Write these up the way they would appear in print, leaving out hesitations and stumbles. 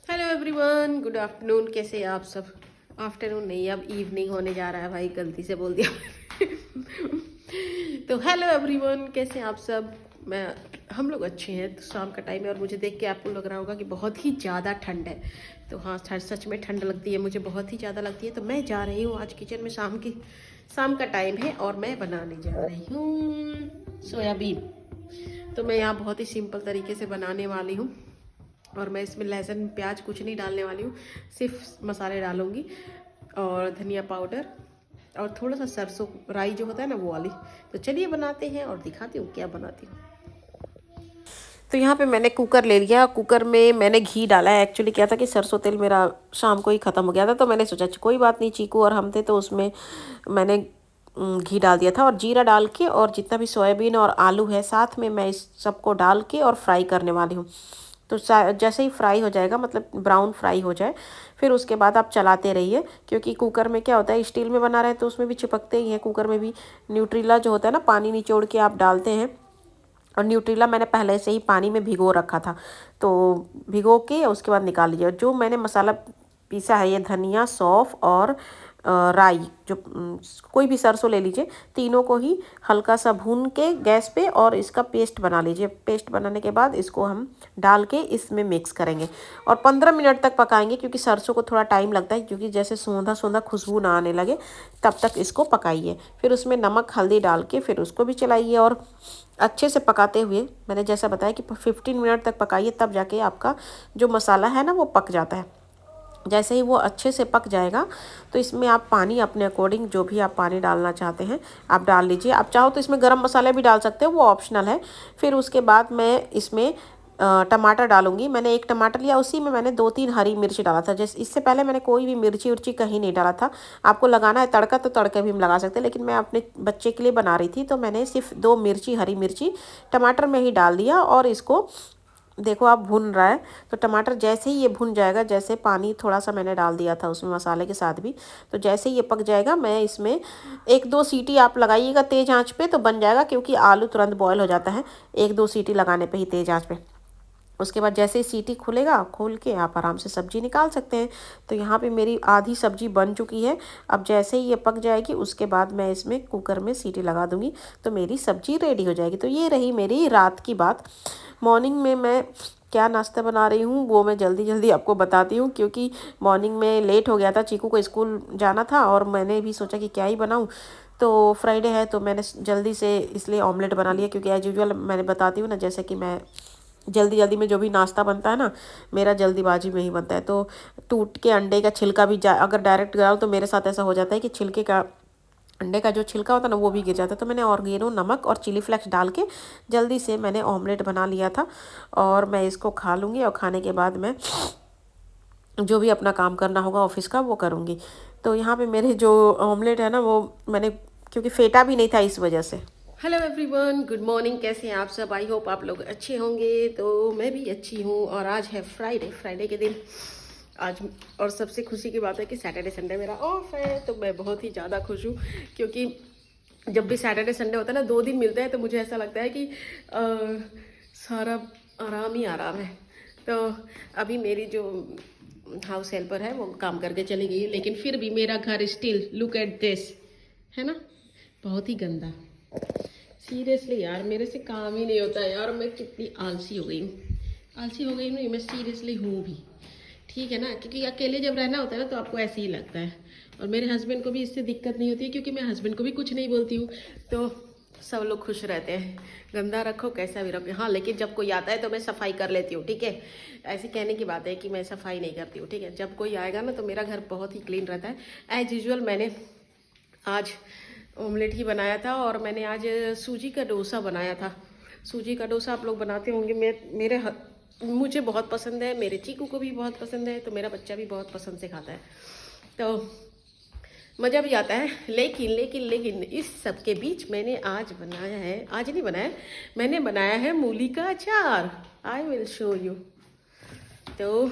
Hello everyone, good afternoon. कैसे हैं आप सब? आफ्टरनून नहीं, अब इवनिंग होने जा रहा है भाई, गलती से बोल दिया तो हेलो एवरीवन, कैसे हैं आप सब? हम लोग अच्छे हैं। तो शाम का टाइम है और मुझे देख के आपको लग रहा होगा कि बहुत ही ज़्यादा ठंड है। तो हाँ, सच में ठंड लगती है, मुझे बहुत ही ज़्यादा लगती है। तो मैं जा रही हूँ आज किचन में। शाम का टाइम है और मैं बनाने जा रही हूँ सोयाबीन। तो मैं यहाँ बहुत ही सिंपल तरीके से बनाने वाली हूँ और मैं इसमें लहसुन प्याज कुछ नहीं डालने वाली हूँ, सिर्फ मसाले डालूँगी और धनिया पाउडर और थोड़ा सा सरसों राई जो होता है ना, वो वाली। तो चलिए बनाते हैं और दिखाती हूँ क्या बनाती हूँ। तो यहाँ पे मैंने कुकर ले लिया। कुकर में मैंने घी डाला है। एक्चुअली क्या था कि सरसों तेल मेरा शाम को ही ख़त्म हो गया था, तो मैंने सोचा कोई बात नहीं, चीकू और हम थे तो उसमें मैंने घी डाल दिया था और जीरा डाल के और जितना भी सोयाबीन और आलू है साथ में मैं इस सबको डाल के और फ्राई करने वाली हूँ। तो जैसे ही फ्राई हो जाएगा, मतलब ब्राउन फ्राई हो जाए, फिर उसके बाद आप चलाते रहिए। क्योंकि कुकर में क्या होता है, स्टील में बना रहे हैं तो उसमें भी चिपकते ही हैं। कुकर में भी न्यूट्रीला जो होता है ना, पानी निचोड़ के आप डालते हैं। और न्यूट्रीला मैंने पहले से ही पानी में भिगो रखा था, तो भिगो के उसके बाद निकाल लीजिए। जो मैंने मसाला पीसा है, ये धनिया, सौंफ और राई, जो कोई भी सरसों ले लीजिए, तीनों को ही हल्का सा भून के गैस पे और इसका पेस्ट बना लीजिए। पेस्ट बनाने के बाद इसको हम डाल के इसमें मिक्स करेंगे और 15 मिनट तक पकाएंगे, क्योंकि सरसों को थोड़ा टाइम लगता है, क्योंकि जैसे सोंधा सोंधा खुशबू ना आने लगे तब तक इसको पकाइए। फिर उसमें नमक हल्दी डाल के फिर उसको भी चलाइए और अच्छे से पकाते हुए, मैंने जैसा बताया कि 15 मिनट तक पकाइए, तब जाके आपका जो मसाला है ना वो पक जाता है। जैसे ही वो अच्छे से पक जाएगा तो इसमें आप पानी अपने अकॉर्डिंग, जो भी आप पानी डालना चाहते हैं आप डाल लीजिए। आप चाहो तो इसमें गरम मसाले भी डाल सकते हो, वो ऑप्शनल है। फिर उसके बाद मैं इसमें टमाटर डालूंगी। मैंने एक टमाटर लिया, उसी में मैंने 2-3 हरी मिर्ची डाला था। जैसे इससे पहले मैंने कोई भी मिर्ची उर्ची कहीं नहीं डाला था। आपको लगाना है तड़का तो तड़का भी हम लगा सकते हैं, लेकिन मैं अपने बच्चे के लिए बना रही थी तो मैंने सिर्फ 2 मिर्ची, हरी मिर्ची टमाटर में ही डाल दिया। और इसको देखो आप भुन रहा है, तो टमाटर जैसे ही ये भुन जाएगा, जैसे पानी थोड़ा सा मैंने डाल दिया था उसमें मसाले के साथ भी, तो जैसे ही ये पक जाएगा मैं इसमें 1-2 सीटी आप लगाइएगा तेज़ आंच पे, तो बन जाएगा। क्योंकि आलू तुरंत बॉयल हो जाता है 1-2 सीटी लगाने पे ही तेज़ आंच पे। उसके बाद जैसे ही सीटी खुलेगा, खोल के आप आराम से सब्जी निकाल सकते हैं। तो यहाँ पे मेरी आधी सब्जी बन चुकी है। अब जैसे ही ये पक जाएगी उसके बाद मैं इसमें कुकर में सीटी लगा दूँगी, तो मेरी सब्जी रेडी हो जाएगी। तो ये रही मेरी रात की बात। मॉर्निंग में मैं क्या नाश्ता बना रही हूँ वो मैं जल्दी जल्दी आपको बताती हूँ, क्योंकि मॉर्निंग में लेट हो गया था, चीकू को स्कूल जाना था और मैंने भी सोचा कि क्या ही बनाऊँ। तो फ्राइडे है तो मैंने जल्दी से इसलिए ऑमलेट बना लिया, क्योंकि एज यूजुअल मैंने बताती हूँ ना, जैसे कि मैं जल्दी जल्दी में जो भी नाश्ता बनता है ना, मेरा जल्दीबाजी में ही बनता है। तो टूट के अंडे का छिलका भी अगर डायरेक्ट गिराओ तो मेरे साथ ऐसा हो जाता है कि छिलके का, अंडे का जो छिलका होता है ना, वो भी गिर जाता है। तो मैंने ऑर्गेनो, नमक और चिली फ्लेक्स डाल के जल्दी से मैंने ऑमलेट बना लिया था और मैं इसको खा लूँगी। और खाने के बाद मैं जो भी अपना काम करना होगा ऑफिस का वो करूँगी। तो यहाँ पे मेरे जो ऑमलेट है ना, वो मैंने क्योंकि फेटा भी नहीं था इस वजह से। Hello everyone, good morning. कैसे हैं आप सब? आई होप आप लोग अच्छे होंगे। तो मैं भी अच्छी हूँ और आज है फ्राइडे के दिन आज। और सबसे खुशी की बात है कि सैटरडे संडे मेरा ऑफ है, तो मैं बहुत ही ज़्यादा खुश हूँ। क्योंकि जब भी सैटरडे संडे होता है ना, 2 दिन मिलते हैं, तो मुझे ऐसा लगता है कि सारा आराम ही आराम है। तो अभी मेरी जो हाउस हेल्पर है वो काम करके चली गई है, लेकिन फिर भी मेरा घर स्टिल, लुक एट दिस, है ना, बहुत ही गंदा। सीरियसली यार, मेरे से काम ही नहीं होता है यार। मैं कितनी आलसी हो गई हूँ, आलसी हो गई हूँ। नहीं, मैं सीरियसली हूँ भी, ठीक है ना। क्योंकि अकेले जब रहना होता है ना तो आपको ऐसे ही लगता है। और मेरे हस्बैंड को भी इससे दिक्कत नहीं होती है, क्योंकि मैं हस्बैंड को भी कुछ नहीं बोलती हूँ, तो सब लोग खुश रहते हैं। गंदा रखो कैसा भी रखो, हाँ, लेकिन जब कोई आता है तो मैं सफाई कर लेती हूँ, ठीक है। ऐसे कहने की बात है कि मैं सफाई नहीं करती हूँ, ठीक है। जब कोई आएगा ना तो मेरा घर बहुत ही क्लीन रहता है। एज यूजुअल मैंने आज ऑमलेट ही बनाया था और मैंने आज सूजी का डोसा बनाया था। सूजी का डोसा आप लोग बनाते होंगे, मुझे बहुत पसंद है, मेरे चीकू को भी बहुत पसंद है, तो मेरा बच्चा भी बहुत पसंद से खाता है, तो मज़ा भी आता है। लेकिन लेकिन लेकिन इस सब के बीच मैंने आज बनाया है, आज नहीं बनाया, मैंने बनाया है मूली का अचार। I will show you. तो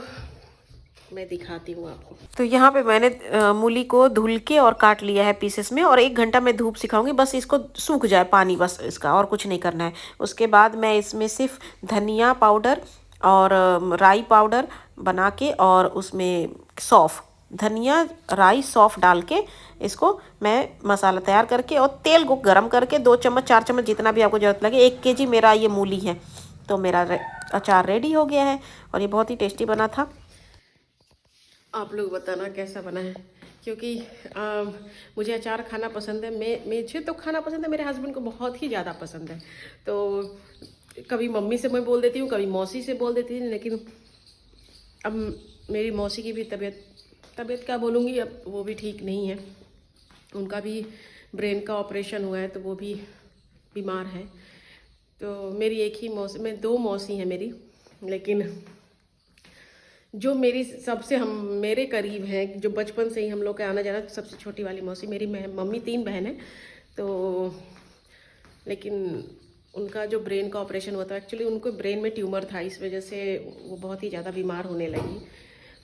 मैं दिखाती हूँ आपको। तो यहाँ पे मैंने मूली को धुल के और काट लिया है पीसेस में, और 1 घंटा मैं धूप सिखाऊंगी, बस इसको सूख जाए पानी, बस इसका, और कुछ नहीं करना है। उसके बाद मैं इसमें सिर्फ धनिया पाउडर और राई पाउडर, बना के और उसमें सौंफ, धनिया, राई, सौंफ डाल के इसको मैं मसाला तैयार करके और तेल को गरम करके 2 चम्मच 4 चम्मच जितना भी आपको ज़रूरत लगे, 1 केजी मेरा ये मूली है, तो मेरा अचार रेडी हो गया है और ये बहुत ही टेस्टी बना था। आप लोग बताना कैसा बना है, क्योंकि मुझे अचार खाना पसंद है। मुझे तो खाना पसंद है, मेरे हस्बैंड को बहुत ही ज़्यादा पसंद है। तो कभी मम्मी से मैं बोल देती हूँ, कभी मौसी से बोल देती हूँ, लेकिन अब मेरी मौसी की भी तबीयत क्या बोलूँगी, अब वो भी ठीक नहीं है। उनका भी ब्रेन का ऑपरेशन हुआ है, तो वो भी बीमार है। तो मेरी एक ही मौसी, मैं 2 मौसी हैं मेरी, लेकिन जो मेरी सबसे हम मेरे करीब हैं, जो बचपन से ही हम लोग का आना जाना, सबसे छोटी वाली मौसी मेरी मम्मी 3 बहन हैं। तो लेकिन उनका जो ब्रेन का ऑपरेशन हुआ था, एक्चुअली उनको ब्रेन में ट्यूमर था, इस वजह से वो बहुत ही ज़्यादा बीमार होने लगी।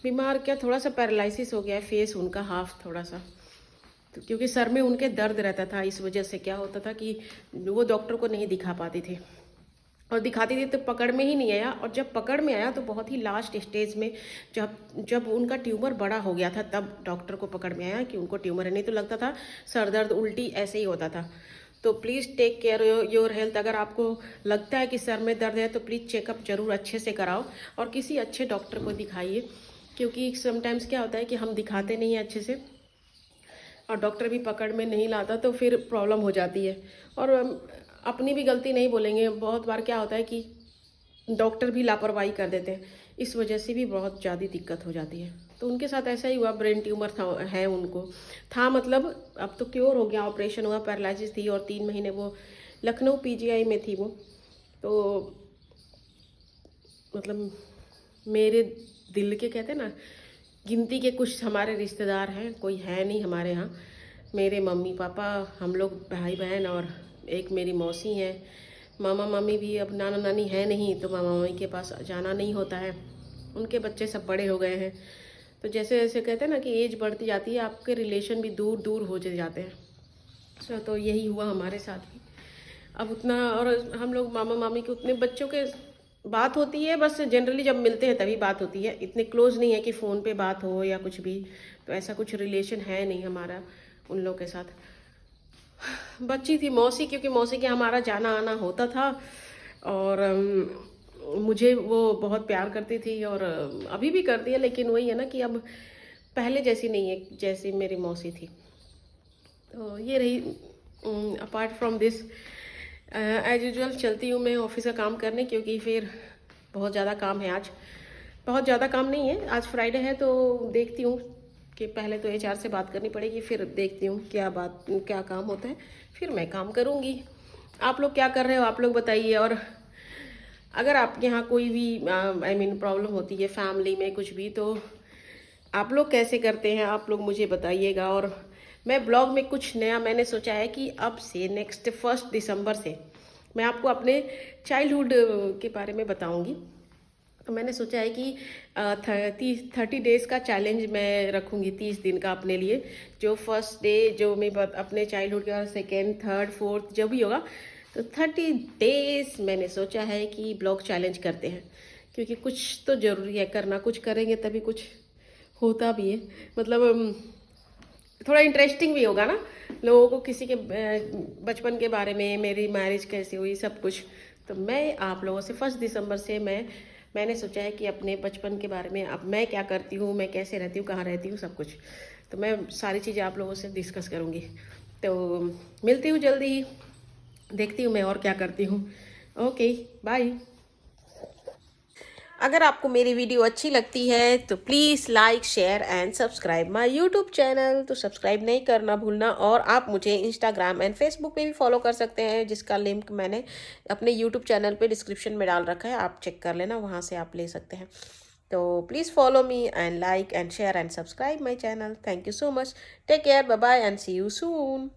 बीमार क्या, थोड़ा सा पैरालिसिस हो गया है फेस उनका, हाफ थोड़ा सा, तो क्योंकि सर में उनके दर्द रहता था, इस वजह से क्या होता था कि वो डॉक्टर को नहीं दिखा पाती थी, और दिखाती थी तो पकड़ में ही नहीं आया। और जब पकड़ में आया तो बहुत ही लास्ट स्टेज में, जब उनका ट्यूमर बड़ा हो गया था, तब डॉक्टर को पकड़ में आया कि उनको ट्यूमर है। नहीं तो लगता था सर दर्द, उल्टी ऐसे ही होता था। तो please take care your health. अगर आपको लगता है कि सर में दर्द है तो प्लीज़ चेकअप जरूर अच्छे से कराओ और किसी अच्छे डॉक्टर को दिखाइए, क्योंकि समटाइम्स क्या होता है कि हम दिखाते नहीं हैं अच्छे से और डॉक्टर भी पकड़ में नहीं लाता, तो फिर प्रॉब्लम हो जाती है। और अपनी भी गलती नहीं बोलेंगे, बहुत बार क्या होता है कि डॉक्टर भी लापरवाही कर देते हैं, इस वजह से भी बहुत ज़्यादा दिक्कत हो जाती है। तो उनके साथ ऐसा ही हुआ, ब्रेन ट्यूमर है उनको, था मतलब, अब तो क्योर हो गया, ऑपरेशन हुआ, पैरालिसिस थी और 3 महीने वो लखनऊ पीजीआई में थी वो। तो मतलब मेरे दिल के, कहते हैं ना, गिनती के कुछ हमारे रिश्तेदार हैं, कोई है नहीं हमारे यहाँ। मेरे मम्मी पापा, हम लोग भाई बहन, और एक मेरी मौसी हैं। मामा मामी भी, अब नाना नानी है नहीं, तो मामा मामी के पास जाना नहीं होता है, उनके बच्चे सब बड़े हो गए हैं। तो जैसे जैसे कहते हैं ना कि एज बढ़ती जाती है, आपके रिलेशन भी दूर दूर हो जाते हैं। तो यही हुआ हमारे साथ भी। अब उतना, और हम लोग मामा मामी के उतने बच्चों के बात होती है, बस जनरली जब मिलते हैं तभी बात होती है, इतने क्लोज नहीं है कि फ़ोन पे बात हो या कुछ भी। तो ऐसा कुछ रिलेशन है नहीं हमारा उन लोग के साथ। बच्ची थी मौसी, क्योंकि मौसी के हमारा जाना आना होता था, और मुझे वो बहुत प्यार करती थी, और अभी भी करती है, लेकिन वही है ना कि अब पहले जैसी नहीं है जैसी मेरी मौसी थी। तो ये रही। Apart from this, as usual चलती हूँ मैं ऑफिस का काम करने, क्योंकि फिर बहुत ज़्यादा काम है आज। बहुत ज़्यादा काम नहीं है, आज फ्राइडे है, तो देखती हूँ कि पहले तो एचआर से बात करनी पड़ेगी, फिर देखती हूँ क्या काम होता है, फिर मैं काम करूँगी। आप लोग क्या कर रहे हो, आप लोग बताइए। और अगर आपके यहाँ कोई भी प्रॉब्लम होती है फैमिली में कुछ भी, तो आप लोग कैसे करते हैं, आप लोग मुझे बताइएगा। और मैं ब्लॉग में कुछ नया मैंने सोचा है कि अब से नेक्स्ट 1 दिसंबर से मैं आपको अपने चाइल्डहुड के बारे में बताऊंगी। तो मैंने सोचा है कि 30 डेज़ का चैलेंज मैं रखूँगी, 30 दिन का अपने लिए। जो फर्स्ट डे जो मैं अपने चाइल्डहुड का, सेकेंड, थर्ड, फोर्थ जो भी होगा, तो 30 डेज़ मैंने सोचा है कि ब्लॉग चैलेंज करते हैं, क्योंकि कुछ तो ज़रूरी है करना, कुछ करेंगे तभी कुछ होता भी है। मतलब थोड़ा इंटरेस्टिंग भी होगा ना लोगों को, किसी के बचपन के बारे में, मेरी मैरिज कैसी हुई, सब कुछ। तो मैं आप लोगों से 1 दिसंबर से मैंने सोचा है कि अपने बचपन के बारे में, अब मैं क्या करती हूँ, मैं कैसे रहती हूँ, कहाँ रहती हूँ, सब कुछ। तो मैं सारी चीज़ें आप लोगों से डिस्कस करूँगी। तो मिलती हूँ जल्दी ही, देखती हूँ मैं और क्या करती हूँ। Okay, bye. अगर आपको मेरी वीडियो अच्छी लगती है तो please like, share and subscribe my YouTube channel. तो सब्सक्राइब नहीं करना भूलना। और आप मुझे इंस्टाग्राम एंड फेसबुक पे भी फॉलो कर सकते हैं, जिसका लिंक मैंने अपने यूट्यूब चैनल पे डिस्क्रिप्शन में डाल रखा है, आप चेक कर लेना, वहाँ से आप ले सकते हैं। तो please follow me and like and share and subscribe my channel. Thank you so much. Take care, bye bye and see you soon.